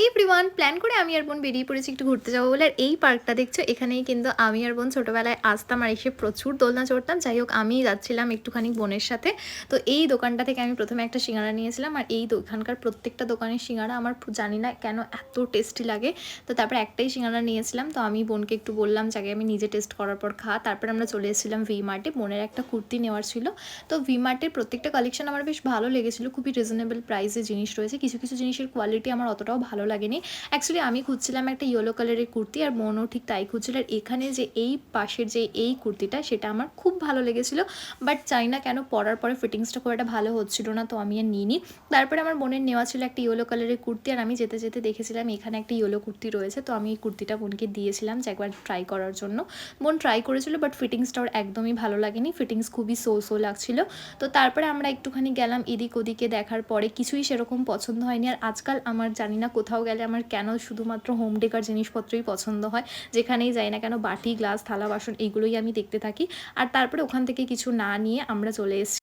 Everyone, plan করে আমি আর বোন বেরিয়ে পড়েছি একটু ঘুরতে যাবো বলে। আর এই পার্কটা দেখছো, এখানেই কিন্তু আমি আর বোন ছোটোবেলায় আসতাম আর এসে প্রচুর দোলনা চড়তাম। যাই হোক, আমি যাচ্ছিলাম একটুখানি বোনের সাথে। তো এই দোকানটা থেকে আমি প্রথমে একটা সিঙ্গারা নিয়েছিলাম। আর এই এখানকার প্রত্যেকটা দোকানের সিঙ্গারা আমার জানি না কেন এত টেস্টি লাগে। তো তারপর একটাই সিঙ্গারা নিয়েছিলাম। তো আমি বোনকে একটু বললাম যাকে আমি নিজে টেস্ট করার পর খা। তারপর আমরা চলে এসেছিলাম ভি মার্টে। বোনের একটা কুর্তি নেওয়ার ছিল। তো ভি মার্টের প্রত্যেকটা কালেকশন আমার বেশ ভালো লেগেছিলো। খুবই রিজনেবল প্রাইসে জিনিস রয়েছে। কিছু কিছু জিনিসের কোয়ালিটি আমার অতটাও ভালো লাগেনি। অ্যাকচুয়ালি আমি খুঁজছিলাম একটা ইয়েলো কালারের কুর্তি, আর বোনও ঠিক তাই খুঁজছিল। আর এখানে যে এই পাশের যে এই কুর্তিটা, সেটা আমার খুব ভালো লেগেছিলো। বাট চাই না কেন পরার পরে ফিটিংসটা খুব একটা ভালো হচ্ছিল না, তো আমি আর নিইনি। তারপরে আমার বোনের নেওয়া ছিল একটা ইয়েলো কালারের কুর্তি, আর আমি যেতে যেতে দেখেছিলাম এখানে একটা ইয়েলো কুর্তি রয়েছে। তো আমি এই কুর্তিটা বোনকে দিয়েছিলাম যে একবার ট্রাই করার জন্য। বোন ট্রাই করেছিল, বাট ফিটিংসটা ওর একদমই ভালো লাগেনি। ফিটিংস খুবই সো লাগছিল। তো তারপরে আমরা একটুখানি গেলাম এদিক ওদিকে, দেখার পরে কিছুই সেরকম পছন্দ হয়নি। আর আজকাল আমার জানি না কোথাও গেলে আমার কেন শুধুমাত্র হোম ডেকার জিনিসপত্রই পছন্দ হয়। যেখানেই যাই না কেন বাটি, গ্লাস, থালা, বাসন এইগুলোই আমি দেখতে থাকি। আর তারপরে ওখান থেকে কিছু না নিয়ে আমরা চলে এসেছি